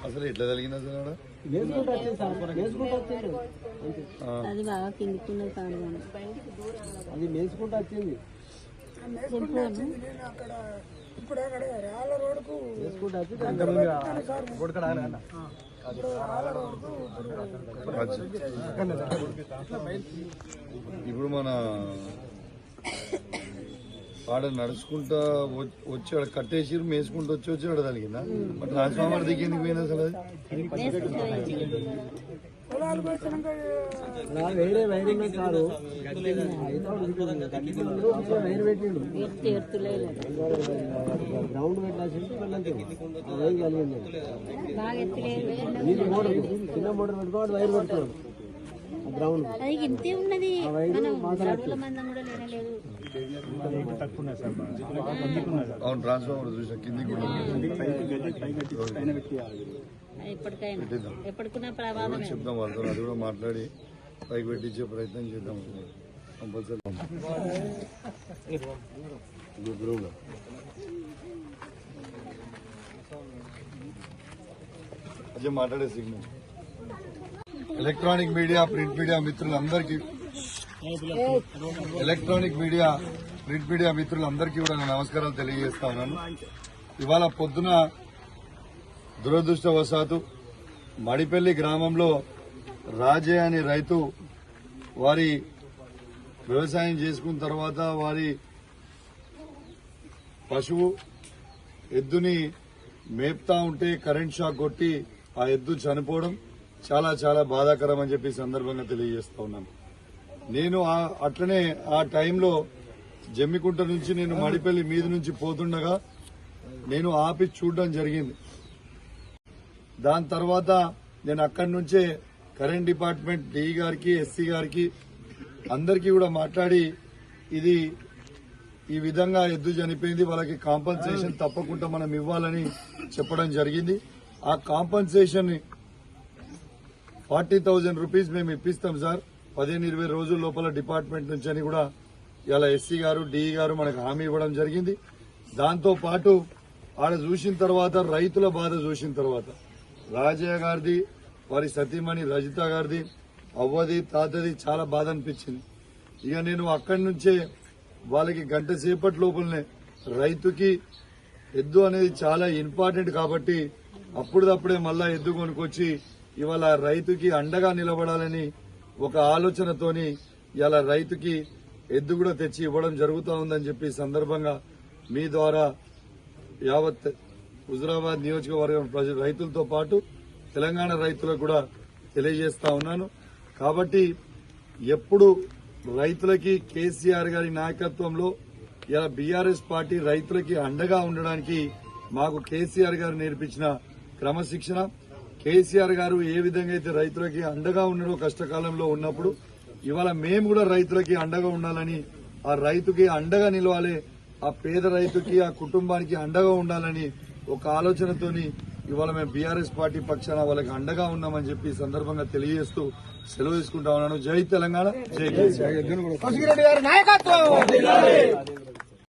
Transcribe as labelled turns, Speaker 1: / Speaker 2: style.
Speaker 1: అసలు ఎట్లా జరిగింది అసలు
Speaker 2: అది బాగా కిందికున్నది కాదు
Speaker 3: అది మేసుకుంటూ వచ్చింది
Speaker 4: ఇప్పుడు అక్కడ రాళ్ళ రోడ్డుకు
Speaker 3: మేసుకుంటూ వచ్చి
Speaker 1: ఇప్పుడు మన ఆడ నడుచుకుంటా వచ్చి ఆడ కట్టేసి మేసుకుంటూ వచ్చి ఆడ తగిలిందా మరి ట్రాన్స్ఫార్మర్ దిగింది పోయింది అసలు
Speaker 4: అది
Speaker 3: వేరే వైరింగ్ కాదు వైర్ పెట్టిండు గ్రౌండ్ పెట్టాల్సింది వైర్ కలిగింది మోటార్ చిన్న మోటార్ పెట్టుకోవాలి వైర్ పెట్టుకోవాలి గ్రౌండ్
Speaker 2: ఇంతే ఉన్నది
Speaker 1: అవును ట్రాన్స్ఫార్మర్ చూసా కిందికి
Speaker 2: ఎప్పటికైనా ప్రమాదం
Speaker 1: చెప్దాం వాళ్ళతో అది కూడా మాట్లాడి పైకి పెట్టించే ప్రయత్నం చేద్దాం కంపల్సరీ అదే మాట్లాడే signal electronic media print media మిత్రులందరికీ కూడా నేను నమస్కారాలు తెలియజేస్తా ఉన్నాను. ఇవాళ పొద్దున దురదృష్టవశాత్తు మడిపల్లి గ్రామంలో రాజే అనే రైతు వారి వ్యవసాయం చేసుకున్న తర్వాత వారి పశువు ఎద్దుని మేపుతా ఉంటే కరెంట్ షాక్ కొట్టి ఆ ఎద్దు చనిపోవడం చాలా చాలా బాధాకరం అని చెప్పి సందర్భంగా తెలియజేస్తా ఉన్నాను. నేను అట్లనే ఆ టైంలో జమ్మికుంట నుంచి నేను మడిపల్లి మీద నుంచి పోతుండగా నేను ఆపి చూడడం జరిగింది. దాని తర్వాత నేను అక్కడి నుంచే కరెంట్ డిపార్ట్మెంట్ డిఈ గారికి ఎస్సీ గారికి అందరికీ కూడా మాట్లాడి ఇది ఈ విధంగా ఎద్దు చనిపోయింది, వాళ్ళకి కాంపన్సేషన్ తప్పకుండా మనం ఇవ్వాలని చెప్పడం జరిగింది. ఆ కాంపన్సేషన్ 40,000 రూపీస్ మేము ఇప్పిస్తాం సార్ 15-20 రోజుల లోపల డిపార్ట్మెంట్ నుంచి అని కూడా ఇలా ఎస్సీ గారు డిఈ గారు మనకు హామీ ఇవ్వడం జరిగింది. దాంతో పాటు ఆడ చూసిన తర్వాత రైతుల బాధ చూసిన తర్వాత రాజయ్య గారిది వారి సతీమణి రజిత గారిది అవ్వది తాతది చాలా బాధ అనిపించింది. ఇక నేను అక్కడి నుంచే వాళ్ళకి గంట సేపటి లోపలనే రైతుకి ఎద్దు అనేది చాలా ఇంపార్టెంట్ కాబట్టి అప్పుడప్పుడే మళ్ళా ఎద్దు కొనుక్కొచ్చి ఇవాళ రైతుకి అండగా నిలబడాలని ఒక ఆలోచనతోని ఇలా రైతుకి ఎద్దు కూడా తెచ్చి ఇవ్వడం జరుగుతూ ఉందని చెప్పి సందర్భంగా మీ ద్వారా యావత్ హుజురాబాద్ నియోజకవర్గం రైతులతో పాటు తెలంగాణ రైతులకు కూడా తెలియజేస్తా ఉన్నాను. కాబట్టి ఎప్పుడు రైతులకి కేసీఆర్ గారి నాయకత్వంలో ఇలా బీఆర్ఎస్ పార్టీ రైతులకి అండగా ఉండడానికి మాకు కేసీఆర్ గారు నేర్పించిన క్రమశిక్షణ, కేసీఆర్ గారు ఏ విధంగా అయితే రైతులకి అండగా ఉండడో కష్టకాలంలో ఉన్నప్పుడు ఇవాళ మేము కూడా రైతులకి అండగా ఉండాలని, ఆ రైతుకి అండగా నిలవాలి, ఆ పేద రైతుకి ఆ కుటుంబానికి అండగా ఉండాలని ఒక ఆలోచనతోని ఇవాళ మేము బీఆర్ఎస్ పార్టీ పక్షాన వాళ్ళకి అండగా ఉన్నామని చెప్పి సందర్భంగా తెలియజేస్తూ సెలవు తీసుకుంటా ఉన్నాను. జై తెలంగాణ, జై కేసీఆర్.